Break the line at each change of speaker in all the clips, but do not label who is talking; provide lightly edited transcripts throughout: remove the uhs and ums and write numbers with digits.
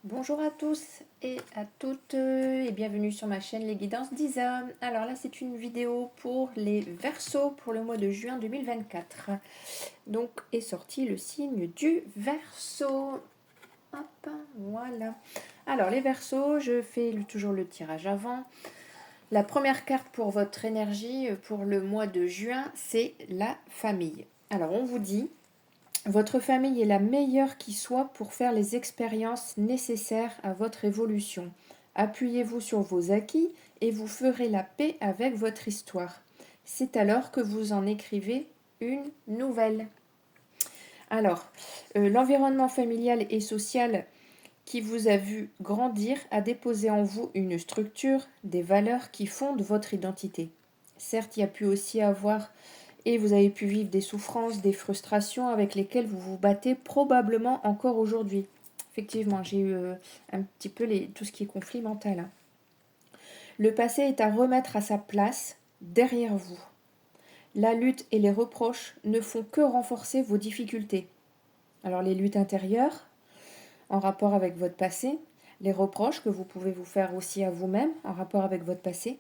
Bonjour à tous et à toutes et bienvenue sur ma chaîne Les Guidances d'Isa. Alors là c'est une vidéo pour les Verseaux pour le mois de juin 2024. Donc est sorti le signe du Verseau. Hop, voilà. Alors les Verseaux, je fais toujours le tirage avant. La première carte pour votre énergie pour le mois de juin, c'est la famille. Alors on vous dit... Votre famille est la meilleure qui soit pour faire les expériences nécessaires à votre évolution. Appuyez-vous sur vos acquis et vous ferez la paix avec votre histoire. C'est alors que vous en écrivez une nouvelle. Alors, l'environnement familial et social qui vous a vu grandir a déposé en vous une structure, des valeurs qui fondent votre identité. Certes, il y a pu aussi avoir et vous avez pu vivre des souffrances, des frustrations avec lesquelles vous vous battez probablement encore aujourd'hui. Effectivement, j'ai eu un petit peu tout ce qui est conflit mental. Hein. Le passé est à remettre à sa place derrière vous. La lutte et les reproches ne font que renforcer vos difficultés. Alors les luttes intérieures, en rapport avec votre passé, les reproches que vous pouvez vous faire aussi à vous-même en rapport avec votre passé,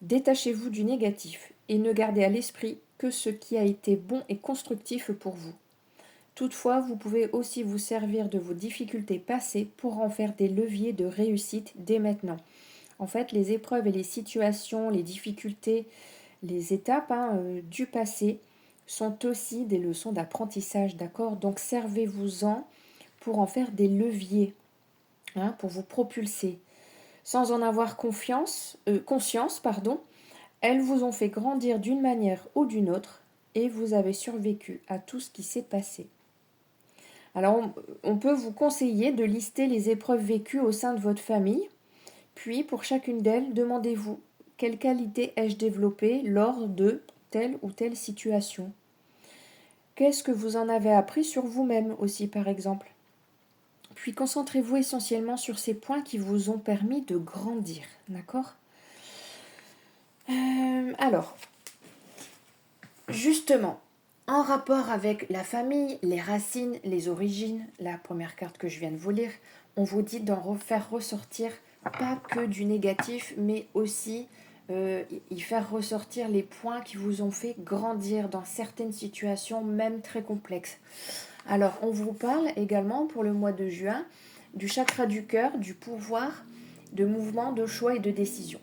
détachez-vous du négatif et ne gardez à l'esprit que ce qui a été bon et constructif pour vous. Toutefois, vous pouvez aussi vous servir de vos difficultés passées pour en faire des leviers de réussite dès maintenant. En fait, les épreuves et les situations, les difficultés, les étapes du passé sont aussi des leçons d'apprentissage, d'accord? Donc servez-vous-en pour en faire des leviers, pour vous propulser. Sans en avoir conscience, elles vous ont fait grandir d'une manière ou d'une autre et vous avez survécu à tout ce qui s'est passé. Alors, on peut vous conseiller de lister les épreuves vécues au sein de votre famille, puis pour chacune d'elles, demandez-vous quelle qualité ai-je développée lors de telle ou telle situation. Qu'est-ce que vous en avez appris sur vous-même aussi, par exemple. Puis concentrez-vous essentiellement sur ces points qui vous ont permis de grandir, d'accord ? Alors, justement, en rapport avec la famille, les racines, les origines, la première carte que je viens de vous lire, on vous dit d'en faire ressortir pas que du négatif, mais aussi y faire ressortir les points qui vous ont fait grandir dans certaines situations, même très complexes. Alors, on vous parle également pour le mois de juin du chakra du cœur, du pouvoir, de mouvement, de choix et de décision,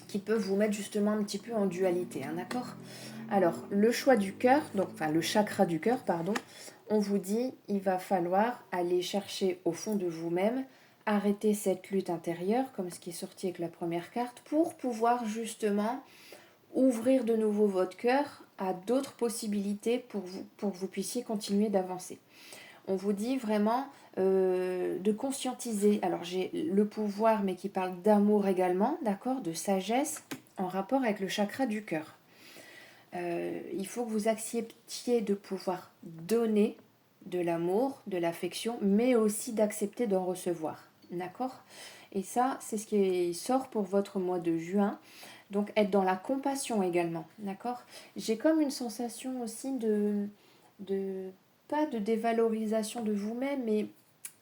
qui peuvent vous mettre justement un petit peu en dualité, d'accord ? Alors, le choix du cœur, le chakra du cœur, pardon, on vous dit, il va falloir aller chercher au fond de vous-même, arrêter cette lutte intérieure, comme ce qui est sorti avec la première carte, pour pouvoir justement ouvrir de nouveau votre cœur à d'autres possibilités pour que vous puissiez continuer d'avancer. On vous dit vraiment de conscientiser. Alors j'ai le pouvoir, mais qui parle d'amour également, d'accord, de sagesse, en rapport avec le chakra du cœur. Il faut que vous acceptiez de pouvoir donner de l'amour, de l'affection, mais aussi d'accepter d'en recevoir. D'accord ? Et ça, c'est ce qui sort pour votre mois de juin. Donc, être dans la compassion également. D'accord ? J'ai comme une sensation aussi pas de dévalorisation de vous-même, mais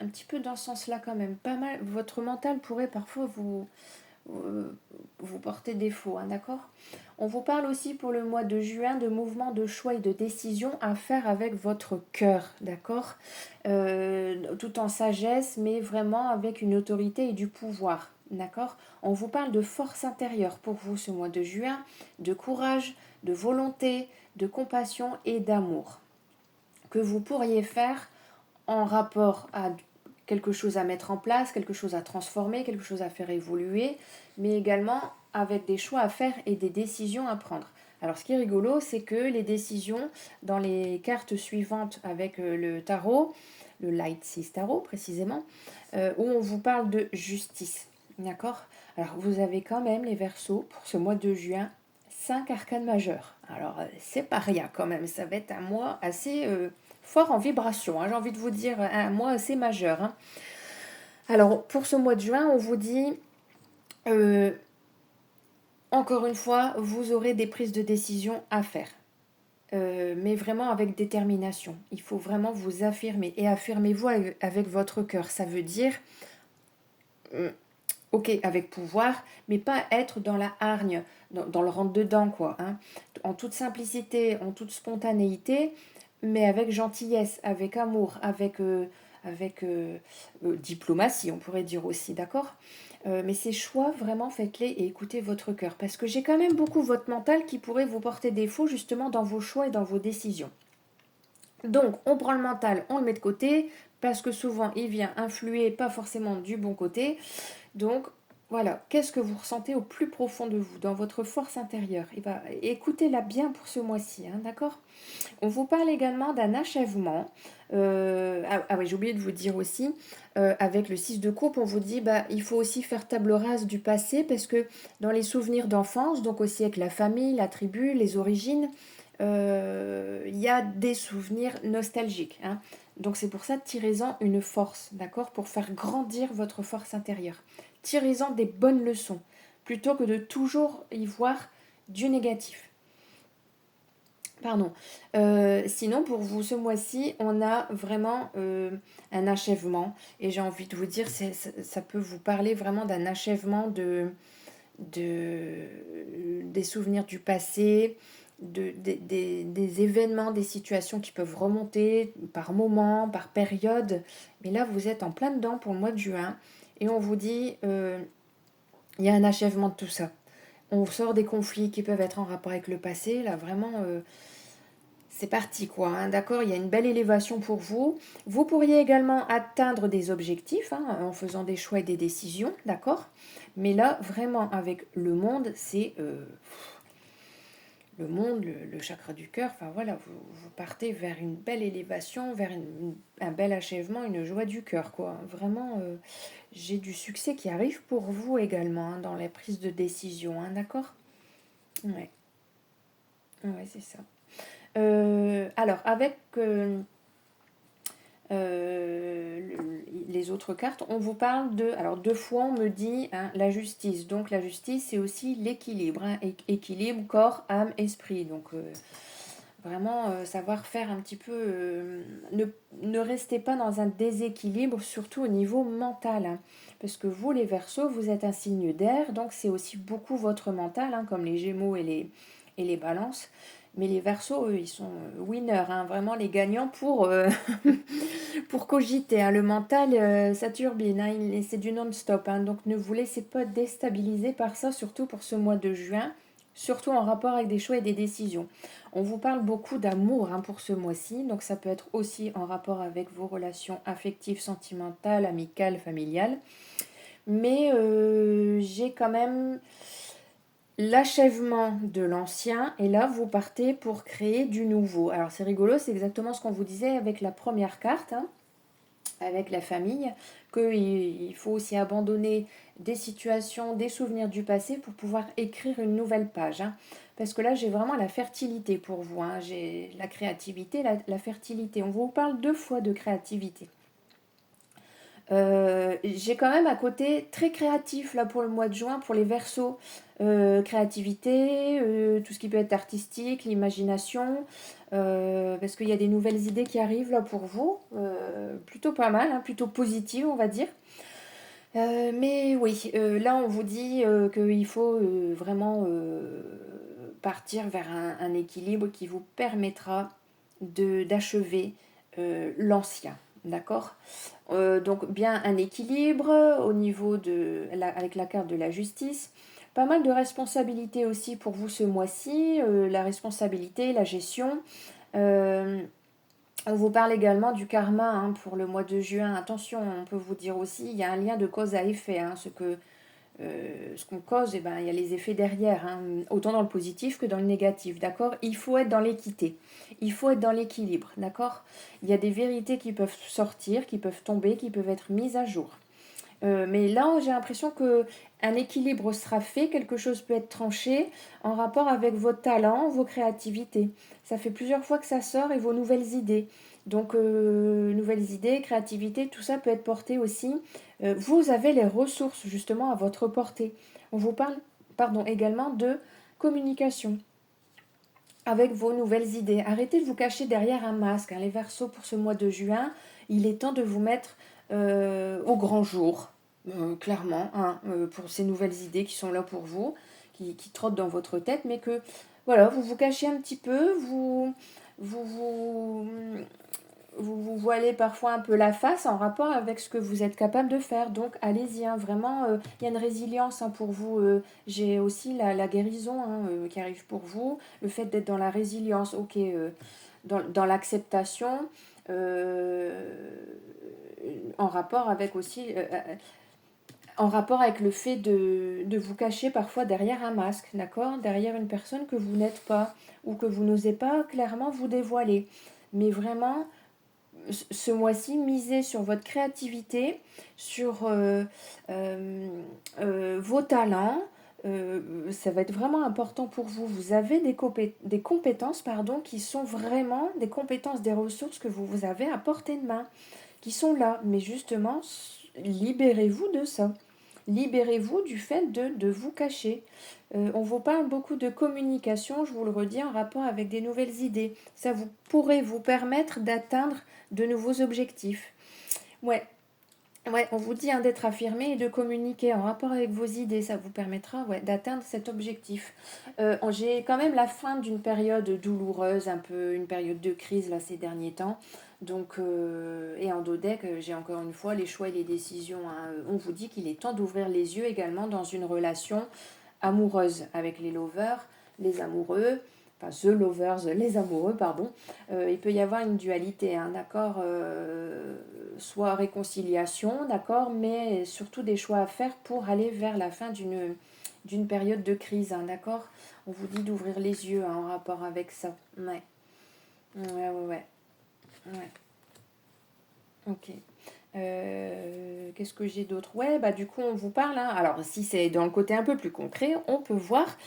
un petit peu dans ce sens-là quand même. Pas mal. Votre mental pourrait parfois vous porter défaut, d'accord ? On vous parle aussi pour le mois de juin de mouvements de choix et de décisions à faire avec votre cœur, d'accord ? Tout en sagesse, mais vraiment avec une autorité et du pouvoir, d'accord ? On vous parle de force intérieure pour vous ce mois de juin, de courage, de volonté, de compassion et d'amour, que vous pourriez faire en rapport à quelque chose à mettre en place, quelque chose à transformer, quelque chose à faire évoluer, mais également avec des choix à faire et des décisions à prendre. Alors ce qui est rigolo, c'est que les décisions dans les cartes suivantes avec le tarot, le Light Six Tarot précisément, où on vous parle de justice. D'accord ? Alors vous avez quand même les Verseaux pour ce mois de juin, 5 arcanes majeures. Alors c'est pas rien quand même, ça va être un mois assez fort en vibration, j'ai envie de vous dire, un mois assez majeur. Hein. Alors pour ce mois de juin, on vous dit, encore une fois, vous aurez des prises de décision à faire. mais vraiment avec détermination. Il faut vraiment vous affirmer. Et affirmez-vous avec votre cœur. Ça veut dire, ok, avec pouvoir, mais pas être dans la hargne, dans le rentre-dedans, quoi. Hein. En toute simplicité, en toute spontanéité, mais avec gentillesse, avec amour, avec diplomatie, on pourrait dire aussi, d'accord. Mais ces choix, vraiment, faites-les et écoutez votre cœur. Parce que j'ai quand même beaucoup votre mental qui pourrait vous porter défaut, justement, dans vos choix et dans vos décisions. Donc, on prend le mental, on le met de côté, parce que souvent, il vient influer, pas forcément du bon côté. Donc, voilà, qu'est-ce que vous ressentez au plus profond de vous, dans votre force intérieure? Et ben, écoutez-la bien pour ce mois-ci, hein, d'accord? On vous parle également d'un achèvement. Oui, j'ai oublié de vous dire aussi, avec le 6 de coupe, on vous dit bah, il faut aussi faire table rase du passé parce que dans les souvenirs d'enfance, donc aussi avec la famille, la tribu, les origines, il y a des souvenirs nostalgiques. Hein. Donc c'est pour ça, tirez-en une force, d'accord, pour faire grandir votre force intérieure. Tirez-en des bonnes leçons, plutôt que de toujours y voir du négatif. Pardon. Sinon, pour vous, ce mois-ci, on a vraiment un achèvement. Et j'ai envie de vous dire, ça peut vous parler vraiment d'un achèvement des souvenirs du passé, des événements, des situations qui peuvent remonter par moment, par période. Mais là, vous êtes en plein dedans pour le mois de juin. Et on vous dit, il y a un achèvement de tout ça. On sort des conflits qui peuvent être en rapport avec le passé. Là, vraiment... c'est parti quoi, hein, d'accord. Il y a une belle élévation pour vous. Vous pourriez également atteindre des objectifs hein, en faisant des choix et des décisions, d'accord. Mais là, vraiment, avec le monde, c'est le monde, le chakra du cœur. Enfin voilà, vous partez vers une belle élévation, vers un bel achèvement, une joie du cœur, quoi. Vraiment, j'ai du succès qui arrive pour vous également hein, dans la prise de décision, hein, d'accord. Ouais, ouais, c'est ça. Alors, avec les autres cartes, on vous parle de... Alors, deux fois, on me dit hein, la justice. Donc, la justice, c'est aussi l'équilibre. Hein, équilibre, corps, âme, esprit. Donc, vraiment, savoir faire un petit peu... ne restez pas dans un déséquilibre, surtout au niveau mental. Hein, parce que vous, les Verseaux, vous êtes un signe d'air. Donc, c'est aussi beaucoup votre mental, hein, comme les Gémeaux et les Balances. Mais les Verseaux, eux, ils sont winners, hein, vraiment les gagnants pour, pour cogiter. Hein. Le mental, ça turbine, hein, c'est du non-stop. Hein, donc ne vous laissez pas déstabiliser par ça, surtout pour ce mois de juin, surtout en rapport avec des choix et des décisions. On vous parle beaucoup d'amour hein, pour ce mois-ci, donc ça peut être aussi en rapport avec vos relations affectives, sentimentales, amicales, familiales. Mais j'ai quand même l'achèvement de l'ancien et là vous partez pour créer du nouveau. Alors c'est rigolo, c'est exactement ce qu'on vous disait avec la première carte, hein, avec la famille, qu'il faut aussi abandonner des situations, des souvenirs du passé pour pouvoir écrire une nouvelle page. Hein. Parce que là j'ai vraiment la fertilité pour vous, hein. J'ai la créativité, la fertilité. On vous parle deux fois de créativité. J'ai quand même un côté très créatif là pour le mois de juin, pour les Verseaux. Créativité, tout ce qui peut être artistique, l'imagination, parce qu'il y a des nouvelles idées qui arrivent là pour vous, plutôt pas mal, hein, plutôt positives on va dire. Mais oui, là on vous dit qu'il faut vraiment partir vers un équilibre qui vous permettra d'achever l'ancien. D'accord. Donc bien un équilibre au niveau avec la carte de la justice. Pas mal de responsabilités aussi pour vous ce mois-ci. La responsabilité, la gestion. On vous parle également du karma hein, pour le mois de juin. Attention, on peut vous dire aussi, il y a un lien de cause à effet. Hein, ce qu'on cause, eh ben, il y a les effets derrière, hein, autant dans le positif que dans le négatif, d'accord. Il faut être dans l'équité, il faut être dans l'équilibre, d'accord. Il y a des vérités qui peuvent sortir, qui peuvent tomber, qui peuvent être mises à jour. Mais là, j'ai l'impression qu'un équilibre sera fait, quelque chose peut être tranché en rapport avec vos talents, vos créativités. Ça fait plusieurs fois que ça sort et vos nouvelles idées. Donc, nouvelles idées, créativité, tout ça peut être porté aussi. Vous avez les ressources justement à votre portée. On vous parle, pardon, également de communication. avec vos nouvelles idées. Arrêtez de vous cacher derrière un masque, hein. Les Verseaux, pour ce mois de juin, il est temps de vous mettre au grand jour, clairement, hein, pour ces nouvelles idées qui sont là pour vous, qui trottent dans votre tête, mais que voilà, vous vous cachez un petit peu, vous, vous, vous voilez parfois un peu la face en rapport avec ce que vous êtes capable de faire. Donc allez-y, hein, vraiment, il y a une résilience, hein, pour vous. J'ai aussi la guérison, hein, qui arrive pour vous. Le fait d'être dans la résilience, ok, dans l'acceptation, en rapport avec aussi... en rapport avec le fait de vous cacher parfois derrière un masque, d'accord? Derrière une personne que vous n'êtes pas ou que vous n'osez pas clairement vous dévoiler. Mais vraiment, ce mois-ci, misez sur votre créativité, sur vos talents. Ça va être vraiment important pour vous. Vous avez des compétences, pardon, qui sont vraiment des compétences, des ressources que vous avez à portée de main, qui sont là. Mais justement, libérez-vous de ça. Libérez-vous du fait de vous cacher. On vous parle beaucoup de communication, je vous le redis, en rapport avec des nouvelles idées. Ça vous pourrait vous permettre d'atteindre de nouveaux objectifs. Ouais, ouais, on vous dit, hein, d'être affirmé et de communiquer en rapport avec vos idées. Ça vous permettra, ouais, d'atteindre cet objectif. J'ai quand même la fin d'une période douloureuse, un peu une période de crise là ces derniers temps. Donc, et en dodeck, j'ai encore une fois les choix et les décisions, hein. On vous dit qu'il est temps d'ouvrir les yeux également dans une relation amoureuse avec les lovers, les amoureux, enfin the lovers, les amoureux, pardon. Il peut y avoir une dualité, hein, d'accord, soit réconciliation, d'accord, mais surtout des choix à faire pour aller vers la fin d'une période de crise, hein, d'accord. On vous dit d'ouvrir les yeux, hein, en rapport avec ça. Ouais, ouais, ouais, ouais. Ouais. Ok. Qu'est-ce que j'ai d'autre? Ouais, bah du coup on vous parle, hein. Alors si c'est dans le côté un peu plus concret, on peut voir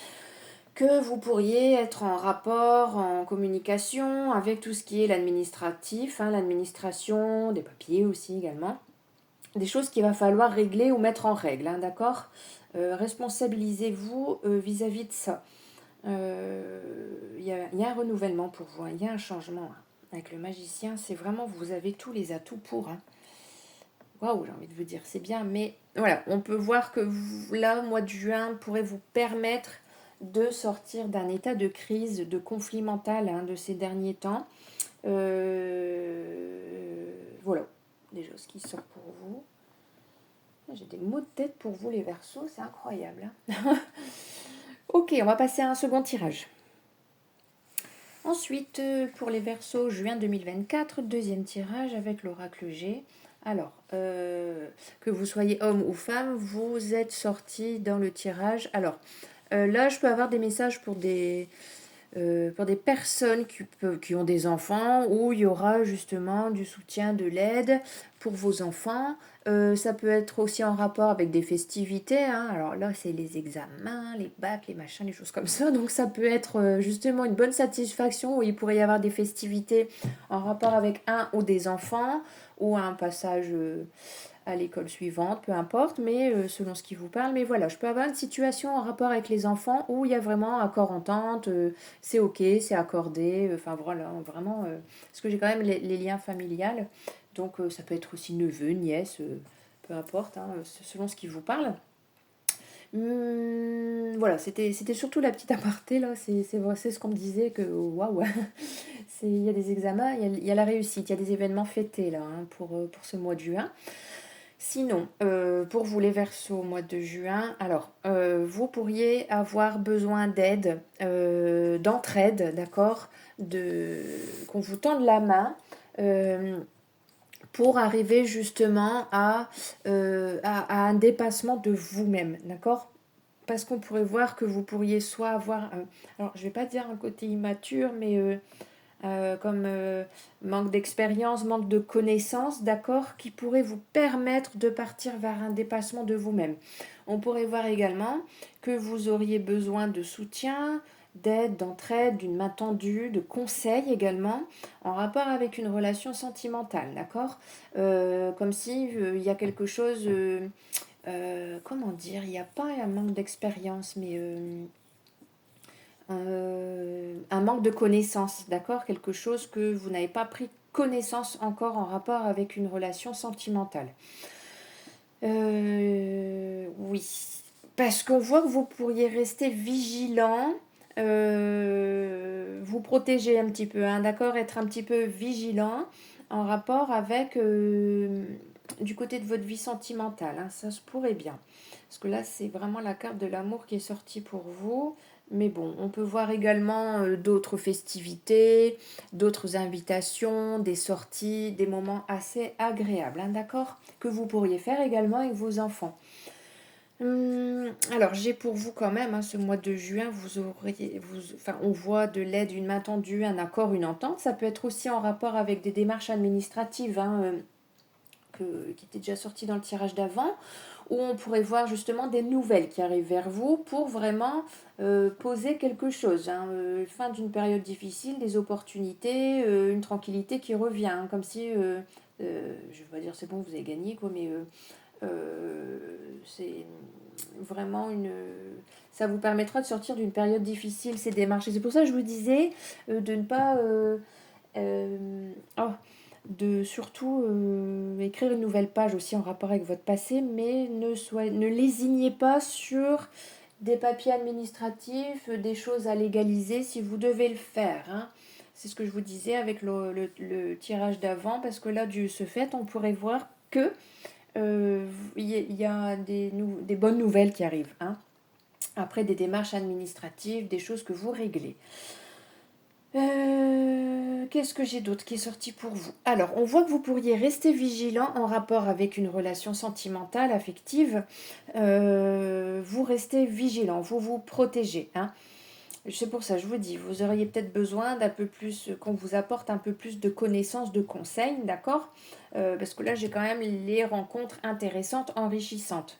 que vous pourriez être en rapport, en communication avec tout ce qui est l'administratif, hein, l'administration, des papiers aussi également. Des choses qu'il va falloir régler ou mettre en règle, hein, d'accord. Responsabilisez-vous vis-à-vis de ça. Il y a un renouvellement pour vous, hein, il y a un changement, hein. Avec le magicien, c'est vraiment, vous avez tous les atouts pour, hein. Waouh, j'ai envie de vous dire, c'est bien, mais voilà, on peut voir que là, mois de juin, pourrait vous permettre de sortir d'un état de crise, de conflit mental, hein, de ces derniers temps. Voilà, des choses qui sortent pour vous. J'ai des mots de tête pour vous, les Verseaux, c'est incroyable, hein. Ok, on va passer à un second tirage. Ensuite, pour les Verseaux, juin 2024, deuxième tirage avec l'oracle G. Alors, que vous soyez homme ou femme, vous êtes sorti dans le tirage. Alors, là, je peux avoir des messages pour des personnes qui ont des enfants, où il y aura justement du soutien, de l'aide pour vos enfants. Ça peut être aussi en rapport avec des festivités, hein. Alors là, c'est les examens, les bacs, les machins, les choses comme ça. Donc ça peut être justement une bonne satisfaction où il pourrait y avoir des festivités en rapport avec un ou des enfants, ou un passage à l'école suivante, peu importe, mais selon ce qui vous parle. Mais voilà, je peux avoir une situation en rapport avec les enfants où il y a vraiment accord-entente, c'est ok, c'est accordé, enfin voilà, vraiment, parce que j'ai quand même les liens familiales, donc ça peut être aussi neveu, nièce, peu importe, hein, selon ce qui vous parle. Voilà, c'était surtout la petite aparté là, c'est ce qu'on me disait que waouh, il y a des examens, il y a la réussite, il y a des événements fêtés là, hein, pour ce mois de juin. Sinon, pour vous les Verseaux au mois de juin, alors vous pourriez avoir besoin d'aide, d'entraide, d'accord, qu'on vous tende la main, pour arriver justement à un dépassement de vous-même, d'accord. Parce qu'on pourrait voir que vous pourriez soit avoir, alors je vais pas dire un côté immature, mais comme manque d'expérience, manque de connaissances, d'accord, qui pourrait vous permettre de partir vers un dépassement de vous-même. On pourrait voir également que vous auriez besoin de soutien, d'aide, d'entraide, d'une main tendue, de conseils également, en rapport avec une relation sentimentale, d'accord. Comme si il y a quelque chose, comment dire, il n'y a pas un manque d'expérience, mais un manque de connaissance, d'accord? Quelque chose que vous n'avez pas pris connaissance encore en rapport avec une relation sentimentale. Oui, parce qu'on voit que vous pourriez rester vigilant, vous protéger un petit peu, hein, d'accord? Être un petit peu vigilant en rapport avec du côté de votre vie sentimentale, hein, ça se pourrait bien. Parce que là, c'est vraiment la carte de l'amour qui est sortie pour vous. Mais bon, on peut voir également d'autres festivités, d'autres invitations, des sorties, des moments assez agréables, hein, d'accord? Que vous pourriez faire également avec vos enfants. Alors, j'ai pour vous quand même, hein, ce mois de juin, enfin, on voit de l'aide, une main tendue, un accord, une entente. Ça peut être aussi en rapport avec des démarches administratives, hein, qui étaient déjà sorties dans le tirage d'avant, où on pourrait voir justement des nouvelles qui arrivent vers vous pour vraiment poser quelque chose, hein, fin d'une période difficile, des opportunités, une tranquillité qui revient, hein, comme si, je ne vais pas dire c'est bon, vous avez gagné, quoi, mais c'est vraiment ça vous permettra de sortir d'une période difficile, ces démarches. Et c'est pour ça que je vous disais de ne pas... oh, de surtout écrire une nouvelle page aussi en rapport avec votre passé, mais ne lésignez pas sur des papiers administratifs, des choses à légaliser si vous devez le faire, hein. C'est ce que je vous disais avec le tirage d'avant, parce que là, du ce fait, on pourrait voir que y a des bonnes nouvelles qui arrivent, hein. Après des démarches administratives, des choses que vous réglez. Qu'est-ce que j'ai d'autre qui est sorti pour vous? Alors, on voit que vous pourriez rester vigilant en rapport avec une relation sentimentale, affective. Vous restez vigilant, vous vous protégez, hein. C'est pour ça, je vous dis, vous auriez peut-être besoin d'un peu plus, qu'on vous apporte un peu plus de connaissances, de conseils, d'accord? Parce que là, j'ai quand même les rencontres intéressantes, enrichissantes.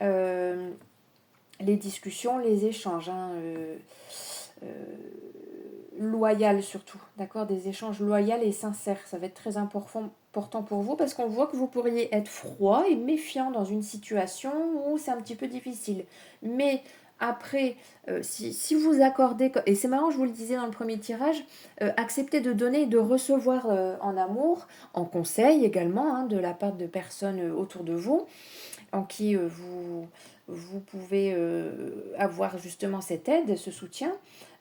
Les discussions, les échanges, hein, loyal surtout, d'accord? Des échanges loyaux et sincères, ça va être très important pour vous parce qu'on voit que vous pourriez être froid et méfiant dans une situation où c'est un petit peu difficile. Mais après, si vous accordez, et c'est marrant, je vous le disais dans le premier tirage, acceptez de donner et de recevoir en amour, en conseil également, hein, de la part de personnes autour de vous, en qui vous pouvez avoir justement cette aide, ce soutien.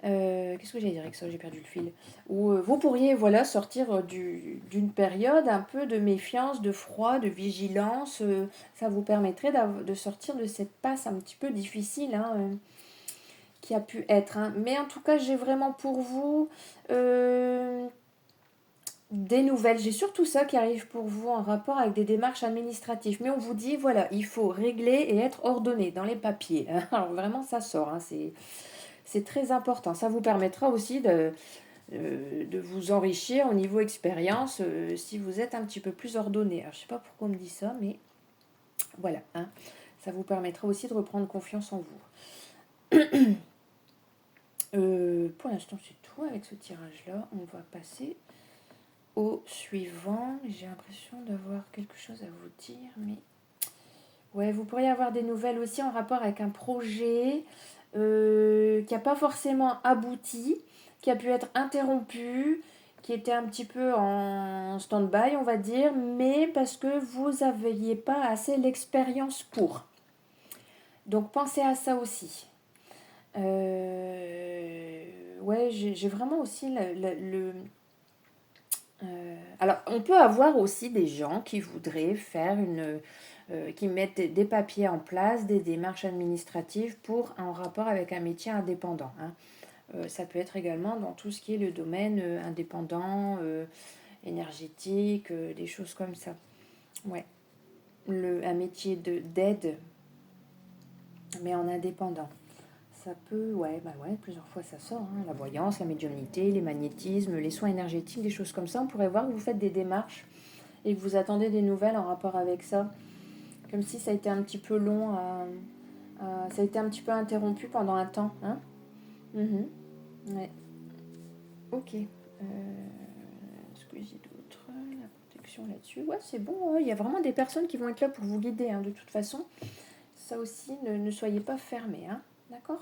Qu'est-ce que j'allais dire avec ça? J'ai perdu le fil. Ou vous pourriez voilà, sortir d'une période un peu de méfiance, de froid, de vigilance. Ça vous permettrait de sortir de cette passe un petit peu difficile, hein, qui a pu être, hein. Mais en tout cas, j'ai vraiment pour vous des nouvelles. J'ai surtout ça qui arrive pour vous en rapport avec des démarches administratives. Mais on vous dit, voilà, il faut régler et être ordonné dans les papiers. Alors vraiment, ça sort, hein, c'est très important. Ça vous permettra aussi de vous enrichir au niveau expérience si vous êtes un petit peu plus ordonné. Alors, je ne sais pas pourquoi on me dit ça, mais voilà, hein, ça vous permettra aussi de reprendre confiance en vous. Pour l'instant, c'est tout avec ce tirage-là. On va passer au suivant. J'ai l'impression d'avoir quelque chose à vous dire, mais... Ouais, vous pourriez avoir des nouvelles aussi en rapport avec un projet qui n'a pas forcément abouti, qui a pu être interrompu, qui était un petit peu en stand-by, on va dire, mais parce que vous n'aviez pas assez l'expérience pour. Donc pensez à ça aussi. Ouais, j'ai vraiment aussi alors, on peut avoir aussi des gens qui voudraient faire qui mettent des papiers en place, des démarches administratives pour en rapport avec un métier indépendant, hein. Ça peut être également dans tout ce qui est le domaine indépendant, énergétique, des choses comme ça. Ouais, un métier d'aide, mais en indépendant. Ça peut, ouais, bah ouais, plusieurs fois ça sort, hein. La voyance, la médiumnité, les magnétismes, les soins énergétiques, des choses comme ça. On pourrait voir que vous faites des démarches et que vous attendez des nouvelles en rapport avec ça. Comme si ça a été un petit peu long, ça a été un petit peu interrompu pendant un temps, hein. Ouais. Ok. Est-ce que j'ai d'autres? La protection là-dessus. Ouais, c'est bon, hein. Il y a vraiment des personnes qui vont être là pour vous guider, hein, de toute façon. Ça aussi, ne soyez pas fermés, hein. D'accord?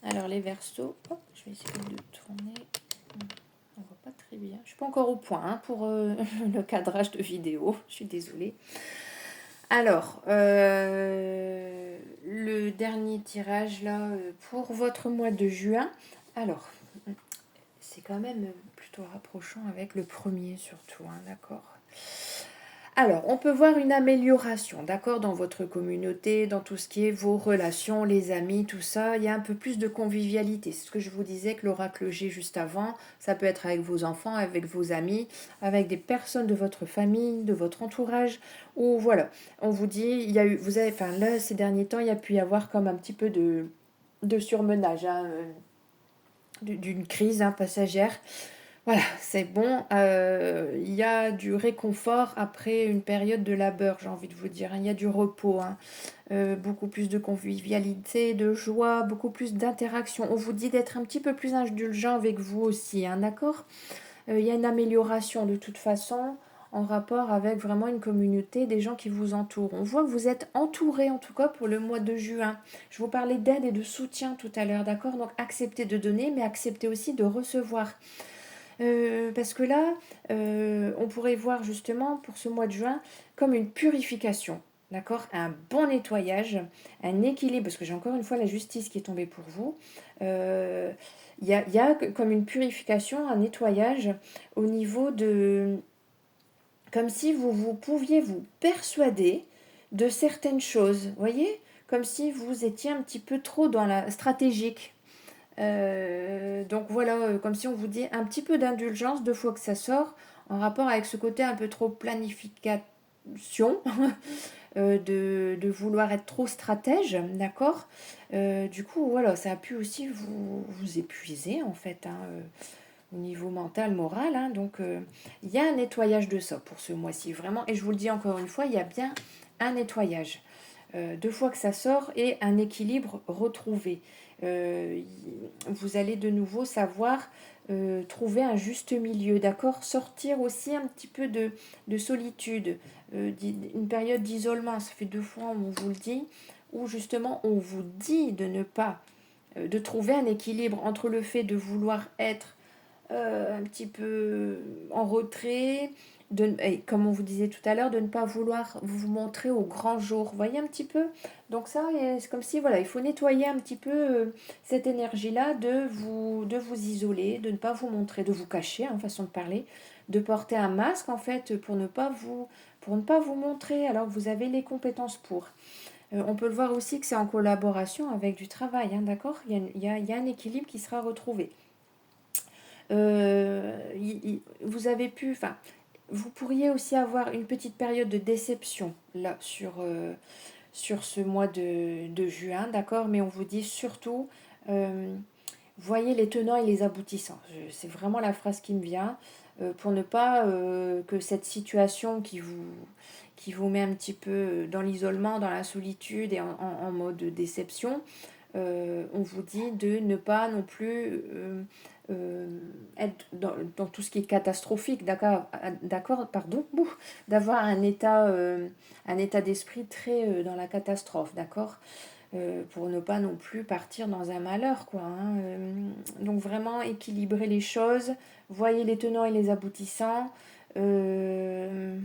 Alors les Verseaux, hop, je vais essayer de tourner. On voit pas très bien. Je suis pas encore au point hein, pour le cadrage de vidéo. Je suis désolée. Alors, le dernier tirage là pour votre mois de juin. Alors, c'est quand même plutôt rapprochant avec le premier surtout, hein, d'accord. Alors, on peut voir une amélioration, d'accord, dans votre communauté, dans tout ce qui est vos relations, les amis, tout ça. Il y a un peu plus de convivialité. C'est ce que je vous disais que l'oracle G juste avant, ça peut être avec vos enfants, avec vos amis, avec des personnes de votre famille, de votre entourage. Ou voilà, on vous dit, il y a eu, vous avez, enfin là, ces derniers temps, il y a pu y avoir comme un petit peu de surmenage, hein, d'une crise hein, passagère. Voilà, c'est bon. Il y a du réconfort après une période de labeur, j'ai envie de vous dire. Il y a du repos, hein. Beaucoup plus de convivialité, de joie, beaucoup plus d'interaction. On vous dit d'être un petit peu plus indulgent avec vous aussi, hein, d'accord. Il y a une amélioration de toute façon en rapport avec vraiment une communauté, des gens qui vous entourent. On voit que vous êtes entouré en tout cas pour le mois de juin. Je vous parlais d'aide et de soutien tout à l'heure, d'accord. Donc acceptez de donner, mais acceptez aussi de recevoir. Parce que là, on pourrait voir justement pour ce mois de juin comme une purification, d'accord. Un bon nettoyage, un équilibre, parce que j'ai encore une fois la justice qui est tombée pour vous. Il y a comme une purification, un nettoyage au niveau de... Comme si vous pouviez vous persuader de certaines choses, voyez. Comme si vous étiez un petit peu trop dans la stratégique. Donc voilà, comme si on vous dit un petit peu d'indulgence deux fois que ça sort, en rapport avec ce côté un peu trop planification, de vouloir être trop stratège, d'accord. Du coup, voilà, ça a pu aussi vous épuiser en fait, hein, au niveau mental, moral. Hein, donc il y a un nettoyage de ça pour ce mois-ci, vraiment. Et je vous le dis encore une fois, il y a bien un nettoyage. Deux fois que ça sort et un équilibre retrouvé. Vous allez de nouveau savoir trouver un juste milieu, d'accord. Sortir aussi un petit peu de solitude, une période d'isolement, ça fait deux fois on vous le dit, où justement on vous dit de ne pas, de trouver un équilibre entre le fait de vouloir être un petit peu en retrait, et comme on vous disait tout à l'heure, de ne pas vouloir vous montrer au grand jour. Vous voyez un petit peu. Donc ça, c'est comme si, voilà, il faut nettoyer un petit peu cette énergie-là de vous isoler, de ne pas vous montrer, de vous cacher, hein, façon de parler, de porter un masque, en fait, pour ne pas vous montrer, alors que vous avez les compétences pour. On peut le voir aussi que c'est en collaboration avec du travail, hein, d'accord. Il y a un équilibre qui sera retrouvé. Vous avez pu, enfin, vous pourriez aussi avoir une petite période de déception là sur ce mois de juin, d'accord. Mais on vous dit surtout, voyez les tenants et les aboutissants. C'est vraiment la phrase qui me vient pour ne pas que cette situation qui vous met un petit peu dans l'isolement, dans la solitude et en mode déception, on vous dit de ne pas non plus être dans tout ce qui est catastrophique, d'accord, pardon, d'avoir un état d'esprit très dans la catastrophe, d'accord, pour ne pas non plus partir dans un malheur, quoi. Hein, donc vraiment équilibrer les choses, voyez les tenants et les aboutissants. Je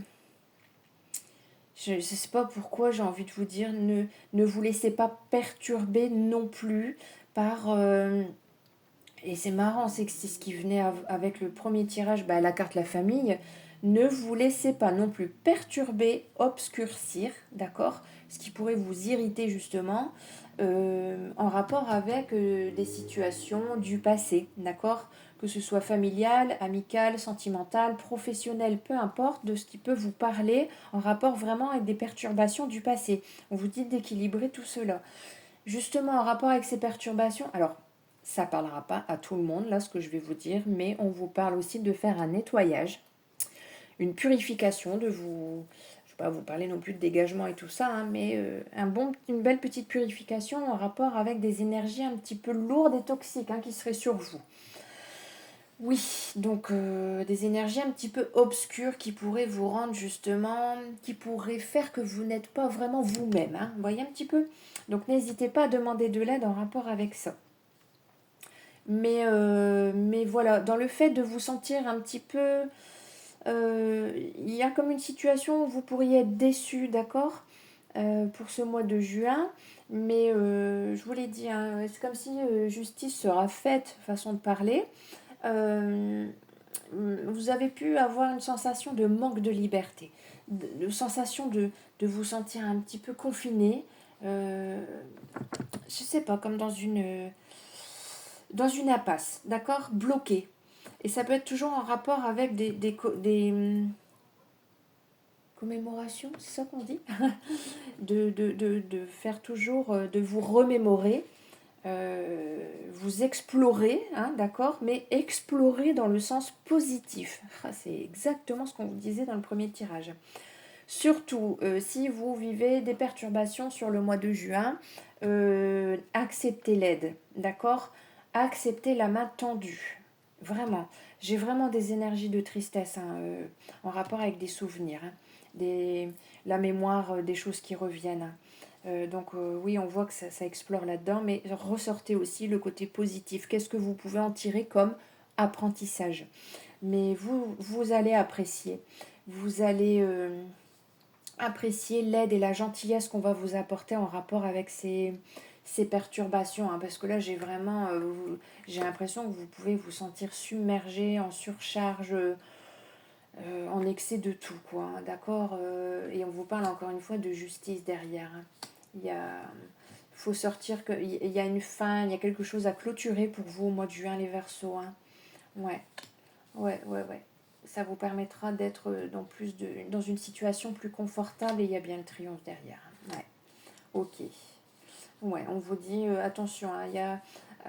ne sais pas pourquoi j'ai envie de vous dire, ne vous laissez pas perturber non plus par... et c'est marrant, c'est que c'est ce qui venait avec le premier tirage, bah, la carte la famille. Ne vous laissez pas non plus perturber, obscurcir, d'accord. Ce qui pourrait vous irriter justement en rapport avec des situations du passé, d'accord. Que ce soit familial, amical, sentimental, professionnel, peu importe, de ce qui peut vous parler en rapport vraiment avec des perturbations du passé. On vous dit d'équilibrer tout cela. Justement, en rapport avec ces perturbations, alors ça ne parlera pas à tout le monde, là, ce que je vais vous dire, mais on vous parle aussi de faire un nettoyage, une purification, de vous... Je ne vais pas vous parler non plus de dégagement et tout ça, hein, mais une belle petite purification en rapport avec des énergies un petit peu lourdes et toxiques hein, qui seraient sur vous. Oui, donc des énergies un petit peu obscures qui pourraient vous rendre justement, qui pourraient faire que vous n'êtes pas vraiment vous-même. Hein, vous voyez un petit peu. Donc n'hésitez pas à demander de l'aide en rapport avec ça. Mais voilà, dans le fait de vous sentir un petit peu... il y a comme une situation où vous pourriez être déçu, d'accord, pour ce mois de juin. Mais je vous l'ai dit, hein, c'est comme si justice sera faite, façon de parler. Euh, vous avez pu avoir une sensation de manque de liberté, de sensation de vous sentir un petit peu confiné. Je sais pas, comme dans une impasse, d'accord, bloqué. Et ça peut être toujours en rapport avec des commémorations, c'est ça qu'on dit, de faire toujours, de vous remémorer, vous explorer, hein, d'accord, mais explorer dans le sens positif. Ah, c'est exactement ce qu'on vous disait dans le premier tirage. Surtout, si vous vivez des perturbations sur le mois de juin, acceptez l'aide, d'accord? Acceptez la main tendue. Vraiment. J'ai vraiment des énergies de tristesse, hein, en rapport avec des souvenirs, hein, la mémoire, des choses qui reviennent, hein. Donc oui, on voit que ça explore là-dedans, mais ressortez aussi le côté positif. Qu'est-ce que vous pouvez en tirer comme apprentissage? Mais vous allez apprécier. Vous allez apprécier l'aide et la gentillesse qu'on va vous apporter en rapport avec ces perturbations, hein, parce que là j'ai l'impression que vous pouvez vous sentir submergé, en surcharge, en excès de tout, quoi, hein, d'accord, et on vous parle encore une fois de justice derrière, hein. Faut sortir, il y a une fin, il y a quelque chose à clôturer pour vous au mois de juin, les Verseaux, hein. Ouais, ouais. Ça vous permettra d'être dans une situation plus confortable, et il y a bien le triomphe derrière. Ouais, ok. Ouais, on vous dit attention, hein, il y a,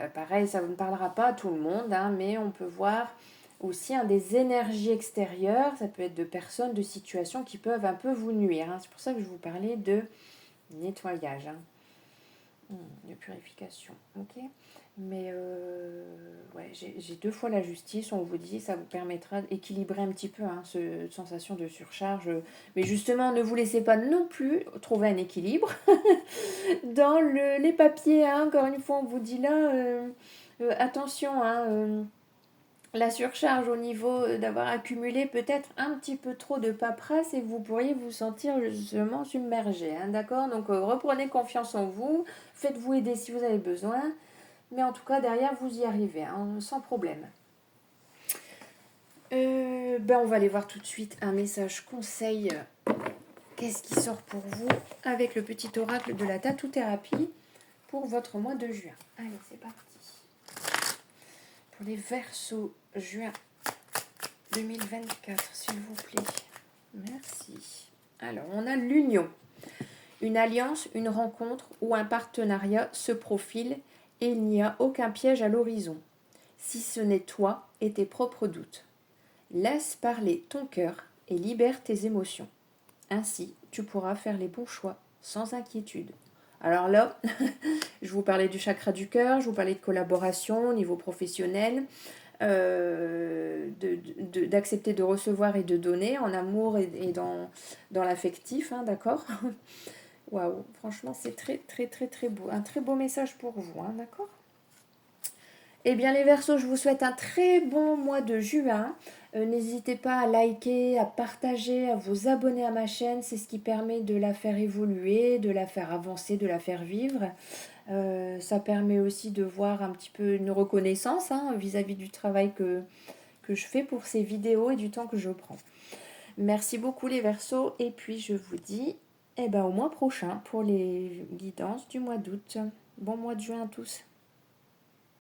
pareil, ça ne parlera pas à tout le monde, hein, mais on peut voir aussi, hein, des énergies extérieures, ça peut être de personnes, de situations qui peuvent un peu vous nuire, hein. C'est pour ça que je vous parlais de nettoyage, hein. De purification, ok. Mais ouais, j'ai deux fois la justice, on vous dit, ça vous permettra d'équilibrer un petit peu, hein, cette sensation de surcharge. Mais justement, ne vous laissez pas non plus trouver un équilibre dans les papiers, hein. Encore une fois, on vous dit là, attention, hein, la surcharge au niveau d'avoir accumulé peut-être un petit peu trop de paperasse, et vous pourriez vous sentir justement submergé, hein, d'accord. Donc reprenez confiance en vous, faites-vous aider si vous avez besoin, mais en tout cas derrière vous y arrivez, hein, sans problème. On va aller voir tout de suite un message conseil. Qu'est-ce qui sort pour vous avec le petit oracle de la tatou-thérapie pour votre mois de juin? Allez, c'est parti. Pour les Verseaux, juin 2024, s'il vous plaît. Merci. Alors, on a l'union. Une alliance, une rencontre ou un partenariat se profile et il n'y a aucun piège à l'horizon, si ce n'est toi et tes propres doutes. Laisse parler ton cœur et libère tes émotions. Ainsi, tu pourras faire les bons choix sans inquiétude. Alors là, je vous parlais du chakra du cœur, je vous parlais de collaboration au niveau professionnel, d'accepter de recevoir et de donner en amour et dans l'affectif, hein, d'accord. Waouh, franchement, c'est très beau. Un très beau message pour vous, hein, d'accord. Eh bien, les Verseaux, je vous souhaite un très bon mois de juin. N'hésitez pas à liker, à partager, à vous abonner à ma chaîne. C'est ce qui permet de la faire évoluer, de la faire avancer, de la faire vivre. Ça permet aussi de voir un petit peu une reconnaissance, hein, vis-à-vis du travail que je fais pour ces vidéos et du temps que je prends. Merci beaucoup les Verseaux, et puis je vous dis au mois prochain pour les guidances du mois d'août. Bon mois de juin à tous.